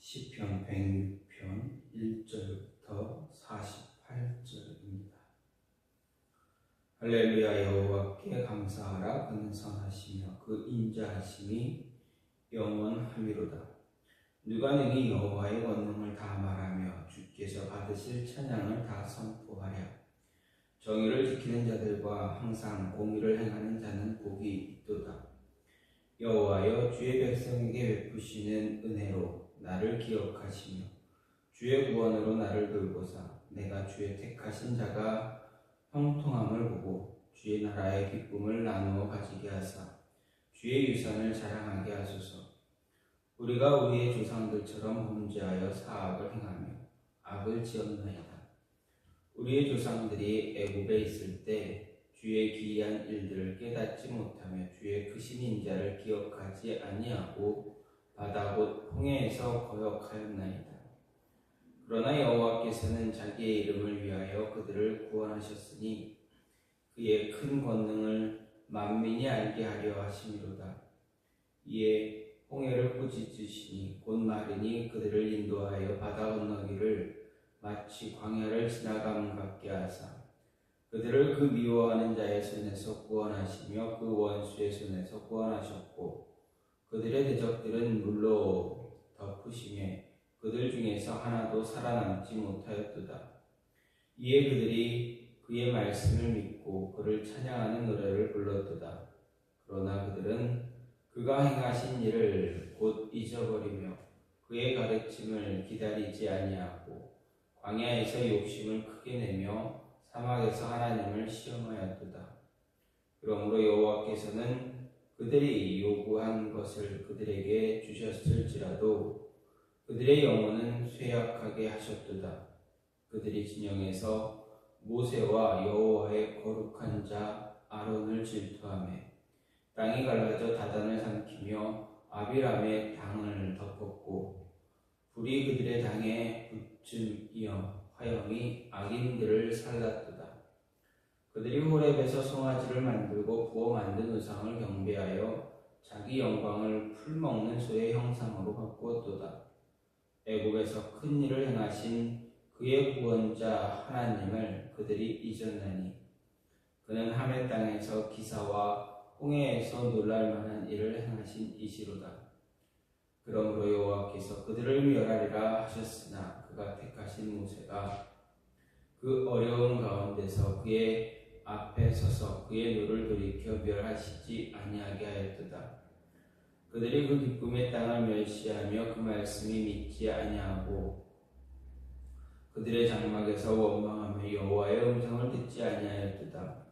시편 106편 1절부터 48절입니다. 할렐루야. 여호와께 감사하라. 그는 선하시며 그 인자하심이 영원하미로다. 누가 능히 여호와의 권능을 다 말하며 주께서 받으실 찬양을 다 선포하랴. 정의를 지키는 자들과 항상 공의를 행하는 자는 복이 있도다. 여호와여, 주의 백성에게 베푸시는 은혜로 나를 기억하시며 주의 구원으로 나를 돌보사 내가 주의 택하신 자가 형통함을 보고 주의 나라의 기쁨을 나누어 가지게 하사 주의 유산을 자랑하게 하소서. 우리가 우리의 조상들처럼 범죄하여 사악을 행하며 악을 지었나이다. 우리의 조상들이 애굽에 있을 때 주의 기이한 일들을 깨닫지 못하며 주의 크신 인자를 기억하지 아니하고 바다 곧 홍해에서 거역하였나이다. 그러나 여호와께서는 자기의 이름을 위하여 그들을 구원하셨으니 그의 큰 권능을 만민이 알게 하려 하심이로다. 이에 홍해를 꾸짖으시니 곧 마르니 그들을 인도하여 바다 건너기를 마치 광야를 지나감 같게 하사 그들을 그 미워하는 자의 손에서 구원하시며 그 원수의 손에서 구원하셨고 그들의 대적들은 물로 덮으심에 그들 중에서 하나도 살아남지 못하였도다. 이에 그들이 그의 말씀을 믿고 그를 찬양하는 노래를 불렀도다. 그러나 그들은 그가 행하신 일을 곧 잊어버리며 그의 가르침을 기다리지 아니하고 광야에서 욕심을 크게 내며 사막에서 하나님을 시험하였도다. 그러므로 여호와께서는 그들이 요구한 것을 그들에게 주셨을지라도 그들의 영혼은 쇠약하게 하셨도다. 그들이 진영에서 모세와 여호와의 거룩한 자 아론을 질투하며 땅이 갈라져 다단을 삼키며 아비람의 당을 덮었고 불이 그들의 당에 붙음이여 화염이 악인들을 살랐도다. 그들이 호렙에서 송아지를 만들고 부어 만든 우상을 경배하여 자기 영광을 풀먹는 소의 형상으로 바꾸었도다. 애굽에서 큰 일을 행하신 그의 구원자 하나님을 그들이 잊었나니 그는 하멜 땅에서 기사와 홍해에서 놀랄만한 일을 행하신 이시로다. 그러므로 여호와께서 그들을 멸하리라 하셨으나 그가 택하신 모세가 그 어려운 가운데서 그의 앞에 서서 그의 노를 돌이켜 멸하시지 아니하게 하였도다. 그들이 그 기쁨의 땅을 멸시하며 그 말씀이 믿지 아니하고 그들의 장막에서 원망하며 여호와의 음성을 듣지 아니하였도다.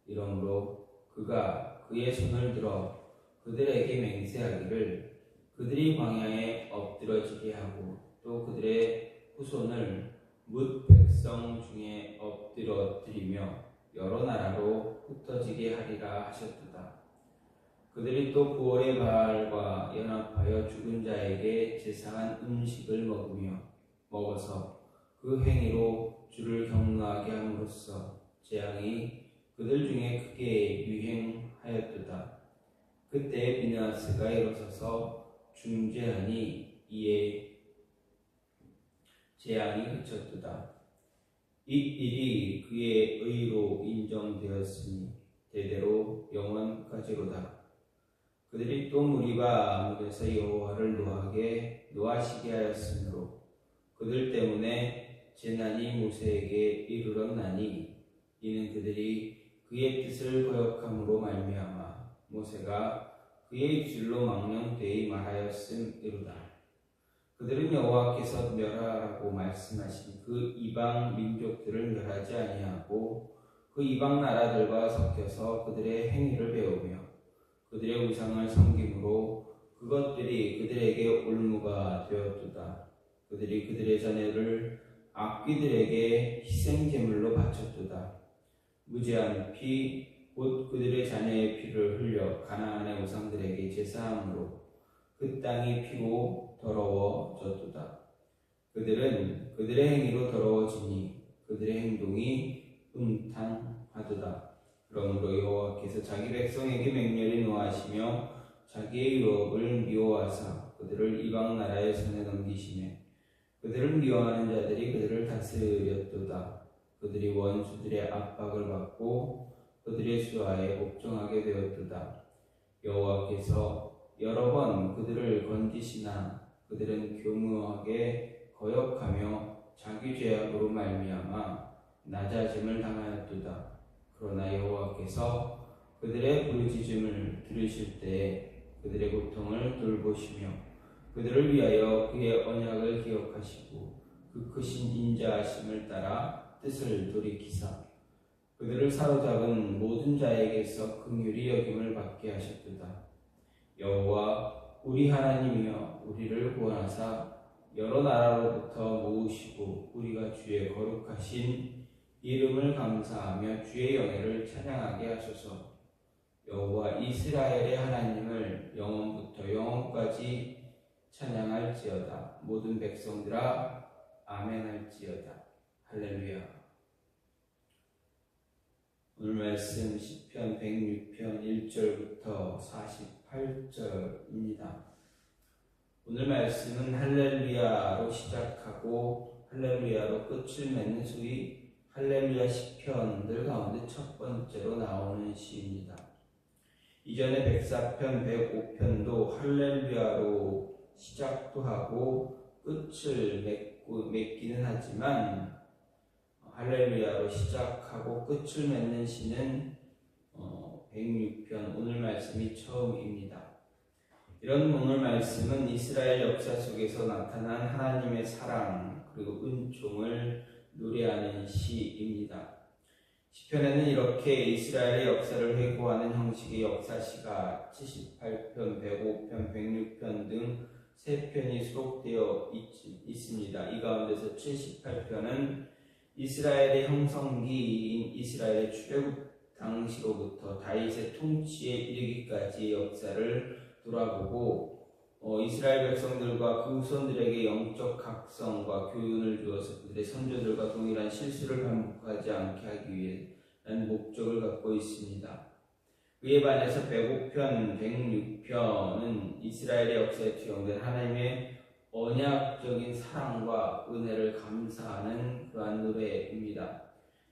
이러므로 그가 그의 손을 들어 그들에게 맹세하기를 그들이 광야에 엎드러지게 하고 또 그들의 후손을 뭇 백성 중에 엎드러뜨리며 여러 나라로 흩어지게 하리라 하셨도다. 그들이 또 부월의 바알과 연합하여 죽은 자에게 제사한 음식을 먹어서 그 행위로 주를 경노하게 함으로써 재앙이 그들 중에 크게 유행하였도다. 그때 비느하스가 일어서서 중재하니 이에 재앙이 그쳤도다. 이 일이 그의 의로 인정되었으니 대대로 영원까지로다. 그들이 또 무리바 아물에서 여호와를 노하시게 하였으므로 그들 때문에 재난이 모세에게 이르렀나니 이는 그들이 그의 뜻을 거역함으로 말미암아 모세가 그의 입술로 망령되이 말하였음이로다. 그들은 여호와께서 멸하라고 말씀하신 그 이방 민족들을 멸하지 아니하고 그 이방 나라들과 섞여서 그들의 행위를 배우며 그들의 우상을 섬김으로 그것들이 그들에게 올무가 되었도다. 그들이 그들의 자녀를 악귀들에게 희생제물로 바쳤도다. 무죄한 피 곧 그들의 자녀의 피를 흘려 가나안의 우상들에게 제사함으로 그 땅이 피고 더러워졌도다. 그들은 그들의 행위로 더러워지니 그들의 행동이 음탕하도다. 그러므로 여호와께서 자기 백성에게 맹렬히 노하시며 자기의 유업을 미워하사 그들을 이방 나라의 손에 넘기시매 그들을 미워하는 자들이 그들을 다스렸도다. 그들이 원수들의 압박을 받고 그들의 수하에 복종하게 되었도다. 여호와께서 여러 번 그들을 건지시나 그들은 교묘하게 거역하며 자기 죄악으로 말미암아 낮아짐을 당하였도다. 그러나 여호와께서 그들의 부르짖음을 들으실 때에 그들의 고통을 돌보시며 그들을 위하여 그의 언약을 기억하시고 그 크신 인자하심을 따라 뜻을 돌이키사 그들을 사로잡은 모든 자에게서 긍휼히 여김을 받게 하셨도다. 여호와 우리 하나님이여 우리를 구원하사 여러 나라로부터 모으시고 우리가 주의 거룩하신 이름을 감사하며 주의 영예를 찬양하게 하소서. 여호와 이스라엘의 하나님을 영원부터 영원까지 찬양할지어다. 모든 백성들아 아멘할지어다. 할렐루야. 오늘 말씀 시편 106편 1절부터 48절입니다. 오늘 말씀은 할렐루야로 시작하고 할렐루야로 끝을 맺는 소위 할렐루야 시편들 가운데 첫 번째로 나오는 시입니다. 이전에 104편, 105편도 할렐루야로 시작도 하고 끝을 맺기는 하지만 할렐루야로 시작하고 끝을 맺는 시는 106편 오늘 말씀이 처음입니다. 이런 오늘 말씀은 이스라엘 역사 속에서 나타난 하나님의 사랑 그리고 은총을 노래하는 시입니다. 시편에는 이렇게 이스라엘의 역사를 회고하는 형식의 역사시가 78편, 105편, 106편 등 3편이 수록되어 있습니다. 이 가운데서 78편은 이스라엘의 형성기인 이스라엘의 출애굽 당시로부터 다윗의 통치에 이르기까지의 역사를 돌아보고 이스라엘 백성들과 그 후손들에게 영적 각성과 교훈을 주어서 그들의 선조들과 동일한 실수를 반복하지 않게 하기 위한 목적을 갖고 있습니다. 그에 반해서 105편, 106편은 이스라엘의 역사에 투영된 하나님의 언약적인 사랑과 은혜를 감사하는 그러한 노래입니다.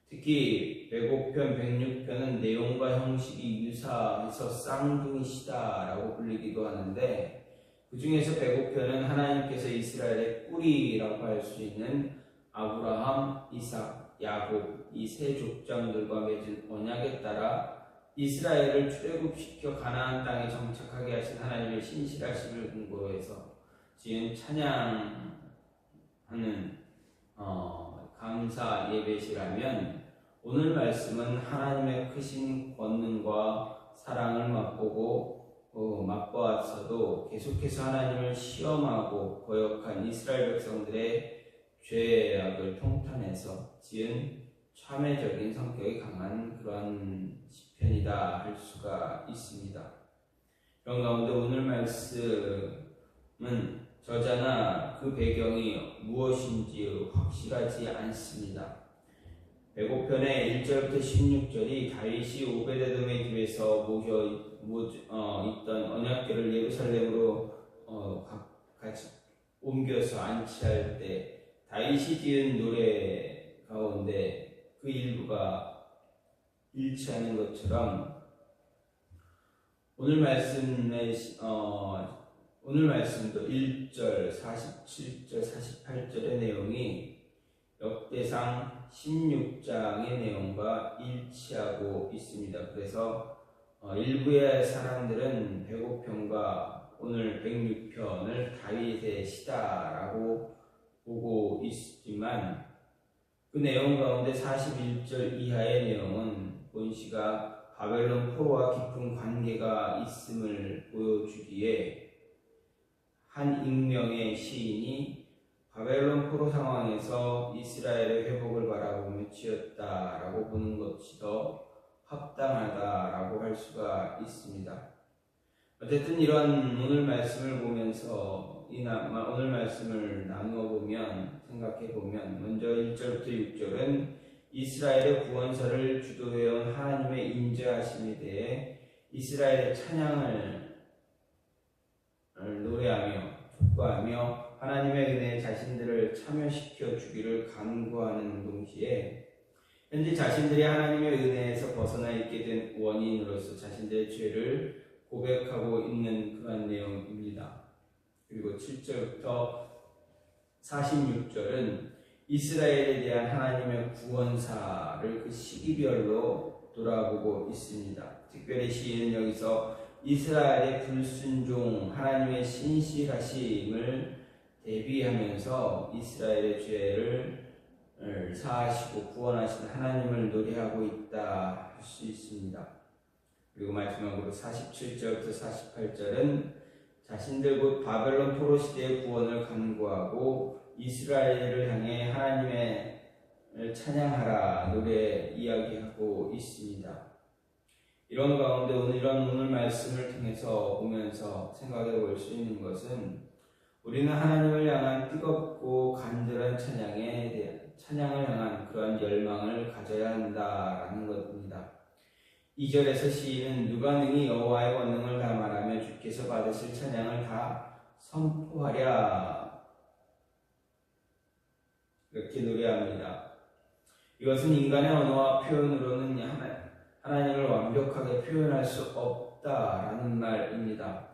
특히 105편, 106편은 내용과 형식이 유사해서 쌍둥이시다라고 불리기도 하는데 그 중에서 105편은 하나님께서 이스라엘의 뿌리라고 할 수 있는 아브라함, 이삭, 야곱 이 세 족장들과 맺은 언약에 따라 이스라엘을 출애굽시켜 가나안 땅에 정착하게 하신 하나님의 신실하심을 근거로 해서 지은 찬양하는 감사 예배시라면 오늘 말씀은 하나님의 크신 권능과 사랑을 맛보았어도 계속해서 하나님을 시험하고 거역한 이스라엘 백성들의 죄악을 통탄해서 지은 참회적인 성격이 강한 그런 시편이다 할 수가 있습니다. 그런 가운데 오늘 말씀은 저자나 그 배경이 무엇인지 확실하지 않습니다. 105편의 1절부터 16절이 다윗이 오베데돔의 집에서 있던 언약궤를 예루살렘으로 같이 옮겨서 안치할 때 다윗이 지은 노래 가운데 그 일부가 일치하는 것처럼 오늘 말씀도 1절, 47절, 48절의 내용이 역대상 16장의 내용과 일치하고 있습니다. 그래서 일부의 사람들은 105편과 오늘 106편을 다윗의 시다라고 보고 있지만 그 내용 가운데 41절 이하의 내용은 본시가 바벨론 포로와 깊은 관계가 있음을 보여주기에 한 익명의 시인이 바벨론 포로 상황에서 이스라엘의 회복을 바라보며 지었다라고 보는 것이 더 합당하다라고 할 수가 있습니다. 어쨌든 이런 오늘 말씀을 보면서 오늘 말씀을 나누어 보면 생각해 보면 먼저 1절부터 6절은 이스라엘의 구원설을 주도해온 하나님의 인자하심에 대해 이스라엘의 찬양을 노래하며 촉구하며 하나님의 은혜에 자신들을 참여시켜 주기를 간구하는 동시에 현재 자신들이 하나님의 은혜에서 벗어나 있게 된 원인으로서 자신들의 죄를 고백하고 있는 그런 내용입니다. 그리고 7절부터 46절은 이스라엘에 대한 하나님의 구원사를 그 시기별로 돌아보고 있습니다. 특별히 시인은 여기서 이스라엘의 불순종, 하나님의 신실하심을 대비하면서 이스라엘의 죄를 사하시고 구원하신 하나님을 노래하고 있다 할 수 있습니다. 그리고 마지막으로 47절부터 48절은 자신들 곧 바벨론 포로 시대의 구원을 간구하고 이스라엘을 향해 하나님의 찬양하라 노래 이야기하고 있습니다. 이런 가운데 오늘 말씀을 통해서 보면서 생각해 볼 수 있는 것은 우리는 하나님을 향한 뜨겁고 간절한 찬양을 향한 그러한 열망을 가져야 한다라는 것입니다. 2절에서 시인은 누가 능히 여호와의 권능을 다 말하며 주께서 받으실 찬양을 다 선포하랴 이렇게 노래합니다. 이것은 인간의 언어와 표현으로는 하나님을 완벽하게 표현할 수 없다라는 말입니다.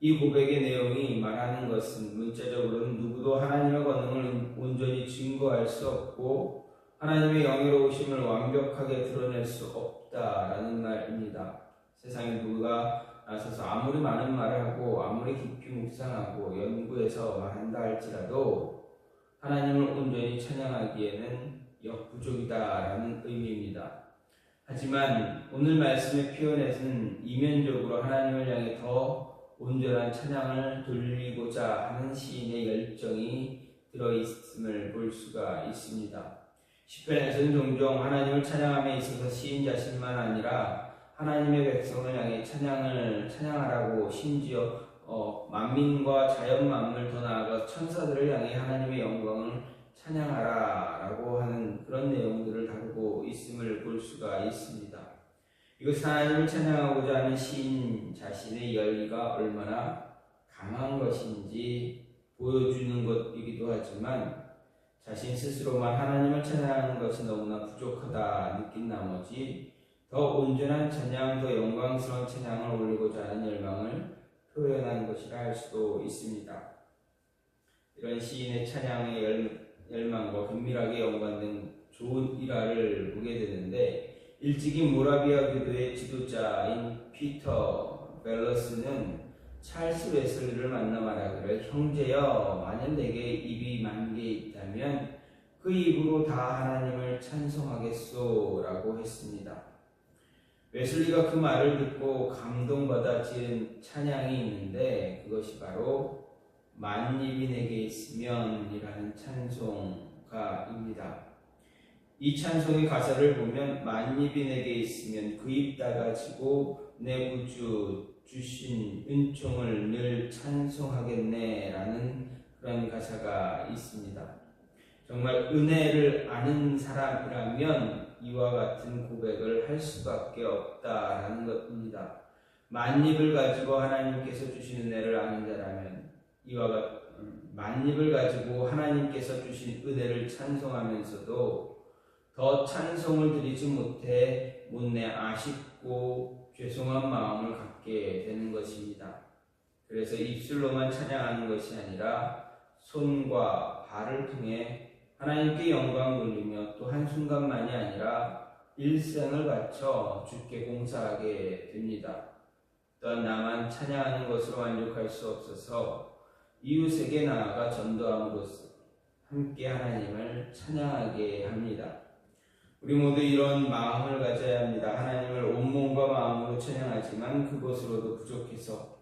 이 고백의 내용이 말하는 것은 문자적으로는 누구도 하나님의 권능을 온전히 증거할 수 없고 하나님의 영예로우심을 완벽하게 드러낼 수 없다라는 말입니다. 세상에 누가 나서서 아무리 많은 말을 하고 아무리 깊이 묵상하고 연구해서 말한다 할지라도 하나님을 온전히 찬양하기에는 역부족이다라는 의미입니다. 하지만 오늘 말씀의 표현에서는 이면적으로 하나님을 향해 더 온전한 찬양을 돌리고자 하는 시인의 열정이 들어있음을 볼 수가 있습니다. 시편에서는 종종 하나님을 찬양함에 있어서 시인 자신만 아니라 하나님의 백성을 향해 찬양하라고 심지어 만민과 자연 만물 더 나아가 천사들을 향해 하나님의 영광을 찬양하라라고 하는 그런 내용들을 다루고 있음을 볼 수가 있습니다. 이것은 하나님을 찬양하고자 하는 시인 자신의 열의가 얼마나 강한 것인지 보여주는 것이기도 하지만 자신 스스로만 하나님을 찬양하는 것이 너무나 부족하다 느낀 나머지 더 온전한 찬양, 더 영광스러운 찬양을 올리고자 하는 열망을 표현한 것이라 할 수도 있습니다. 이런 시인의 찬양의 열망과 긴밀하게 연관된 좋은 일화를 보게 되는데 일찍이 모라비아 교도의 지도자인 피터 벨러스는 찰스 웨슬리를 만나 말하기를 형제여 만일 내게 입이 10,000개 있다면 그 입으로 다 하나님을 찬송하겠소 라고 했습니다. 웨슬리가 그 말을 듣고 감동받아 지은 찬양이 있는데 그것이 바로 만입이 내게 있으면 이라는 찬송가입니다. 이 찬송의 가사를 보면 만입이 내게 있으면 그 입 닫아지고 내 구주 주신 은총을 늘 찬송하겠네 라는 그런 가사가 있습니다. 정말 은혜를 아는 사람이라면 이와 같은 고백을 할 수밖에 없다라는 것입니다. 만입을 가지고 하나님께서 주신 은혜를 아는 자라면 만입을 가지고 하나님께서 주신 은혜를 찬송하면서도 더 찬송을 드리지 못내 아쉽고 죄송한 마음을 갖게 되는 것입니다. 그래서 입술로만 찬양하는 것이 아니라 손과 발을 통해 하나님께 영광 돌리며 또 한순간만이 아니라 일생을 바쳐 주께 봉사하게 됩니다. 또한 나만 찬양하는 것으로 만족할 수 없어서 이웃에게 나아가 전도함으로써 함께 하나님을 찬양하게 합니다. 우리 모두 이런 마음을 가져야 합니다. 하나님을 온몸과 마음으로 찬양하지만 그것으로도 부족해서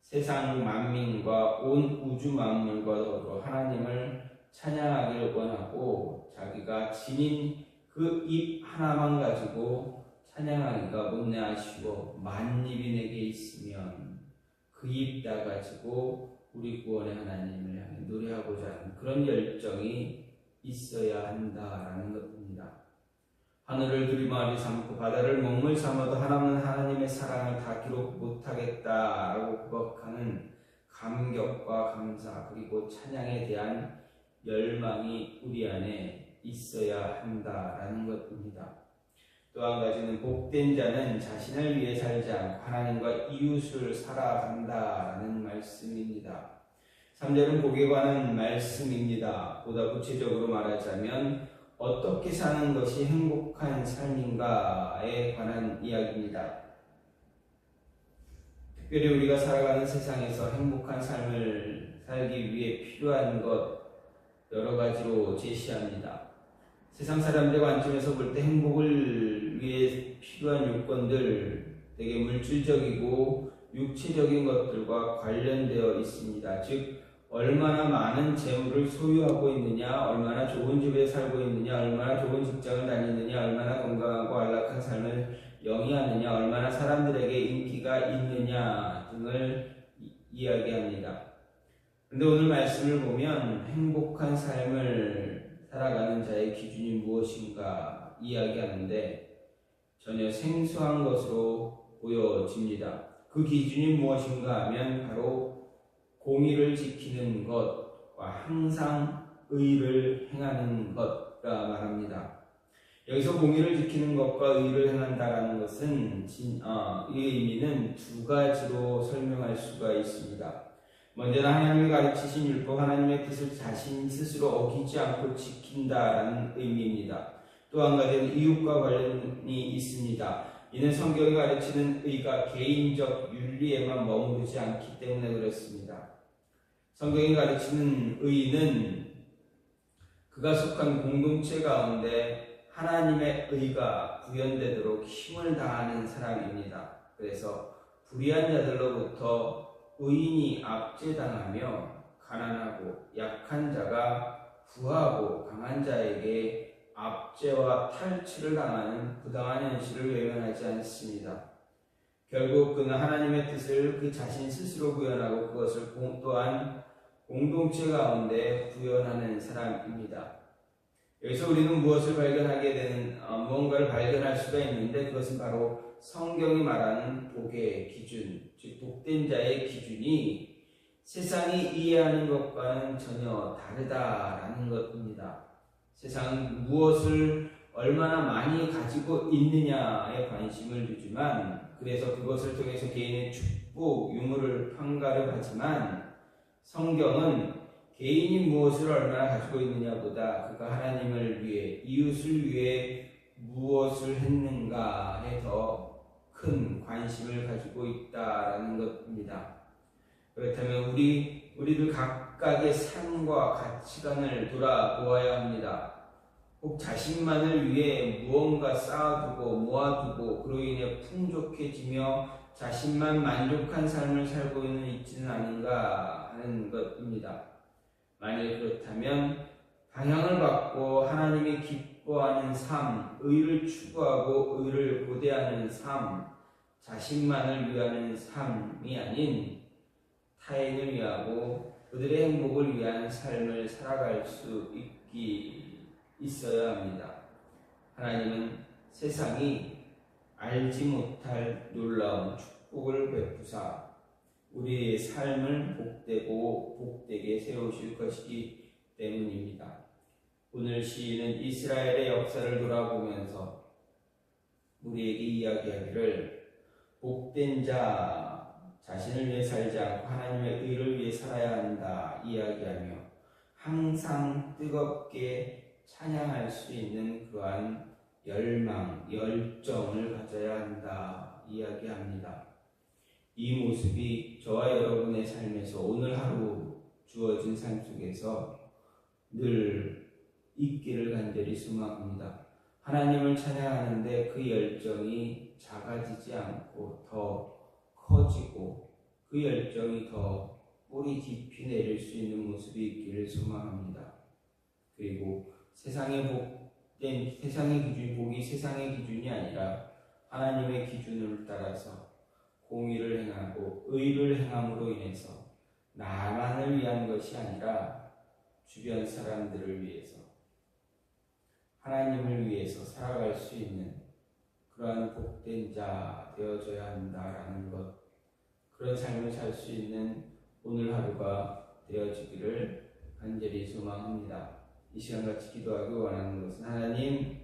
세상 만민과 온 우주 만물과 더불어 하나님을 찬양하기를 원하고 자기가 지닌 그 입 하나만 가지고 찬양하기가 못내 아쉬워 만입이 내게 있으면 그 입 다 가지고 우리 구원의 하나님을 향해 노래하고자 하는 그런 열정이 있어야 한다라는 것입니다. 하늘을 두리마리 삼고 바다를 먹물 삼아도 하나님의 사랑을 다 기록 못하겠다라고 고백하는 감격과 감사 그리고 찬양에 대한 열망이 우리 안에 있어야 한다라는 것입니다. 또 한 가지는 복된 자는 자신을 위해 살지 않고 하나님과 이웃을 살아간다라는 말씀입니다. 3절은 복에 관한 말씀입니다. 보다 구체적으로 말하자면 어떻게 사는 것이 행복한 삶인가에 관한 이야기입니다. 특별히 우리가 살아가는 세상에서 행복한 삶을 살기 위해 필요한 것 여러 가지로 제시합니다. 세상 사람들의 관점에서 볼 때 행복을 위해 필요한 요건들 되게 물질적이고 육체적인 것들과 관련되어 있습니다. 즉 얼마나 많은 재물을 소유하고 있느냐, 얼마나 좋은 집에 살고 있느냐, 얼마나 좋은 직장을 다니느냐, 얼마나 건강하고 안락한 삶을 영위하느냐, 얼마나 사람들에게 인기가 있느냐 등을 이야기합니다. 그런데 오늘 말씀을 보면 행복한 삶을 살아가는 자의 기준이 무엇인가 이야기하는데 전혀 생소한 것으로 보여집니다. 그 기준이 무엇인가 하면 바로 공의를 지키는 것과 항상 의를 행하는 것이라 말합니다. 여기서 공의를 지키는 것과 의를 행한다라는 것은 이 의미는 두 가지로 설명할 수가 있습니다. 먼저는 하나님이 가르치신 율법 하나님의 뜻을 자신 스스로 어기지 않고 지킨다라는 의미입니다. 또 한 가지는 이웃과 관련이 있습니다. 이는 성경이 가르치는 의가 개인적 윤리에만 머무르지 않기 때문에 그렇습니다. 성경이 가르치는 의는 그가 속한 공동체 가운데 하나님의 의가 구현되도록 힘을 다하는 사람입니다. 그래서 불의한 자들로부터 의인이 압제당하며 가난하고 약한 자가 부하고 강한 자에게 압제와 탈취를 당하는 부당한 현실을 외면하지 않습니다. 결국 그는 하나님의 뜻을 그 자신 스스로 구현하고 그것을 또한 공동체 가운데 구현하는 사람입니다. 여기서 우리는 무언가를 발견할 수가 있는데 그것은 바로 성경이 말하는 복의 기준, 즉 복된 자의 기준이 세상이 이해하는 것과는 전혀 다르다라는 것입니다. 세상은 무엇을 얼마나 많이 가지고 있느냐에 관심을 두지만 그래서 그것을 통해서 개인의 축복, 유무를 평가를 하지만 성경은 개인이 무엇을 얼마나 가지고 있느냐보다 그가 하나님을 위해 이웃을 위해 무엇을 했는가에 더 큰 관심을 가지고 있다라는 것입니다. 그렇다면 우리들 각각의 삶과 가치관을 돌아보아야 합니다. 혹 자신만을 위해 무언가 쌓아두고 모아두고 그로 인해 풍족해지며 자신만 만족한 삶을 살고 있지는 않은가 하는 것입니다. 만일 그렇다면 방향을 바꿔 하나님이 기뻐하는 삶, 의를 추구하고 의를 고대하는 삶, 자신만을 위하는 삶이 아닌 타인을 위하고 그들의 행복을 위한 삶을 살아갈 수 있어야 합니다. 하나님은 세상이 알지 못할 놀라운 축복을 베푸사 우리의 삶을 복되고 복되게 세우실 것이기 때문입니다. 오늘 시인은 이스라엘의 역사를 돌아보면서 우리에게 이야기하기를 복된 자, 자신을 위해 살지 않고 하나님의 의를 위해 살아야 한다 이야기하며 항상 뜨겁게 찬양할 수 있는 그러한 열망, 열정을 가져야 한다 이야기합니다. 이 모습이 저와 여러분의 삶에서 오늘 하루 주어진 삶 속에서 늘 있기를 간절히 소망합니다. 하나님을 찬양하는데 그 열정이 작아지지 않고 더 커지고 그 열정이 더 뿌리 깊이 내릴 수 있는 모습이 있기를 소망합니다. 그리고 세상의 기준이 복이 세상의 기준이 아니라 하나님의 기준을 따라서 공의를 행하고 의를 행함으로 인해서 나만을 위한 것이 아니라 주변 사람들을 위해서 하나님을 위해서 살아갈 수 있는 그러한 복된 자 되어져야 한다라는 것, 그런 삶을 살 수 있는 오늘 하루가 되어지기를 간절히 소망합니다. 이 시간 같이 기도하기 원하는 것은 하나님,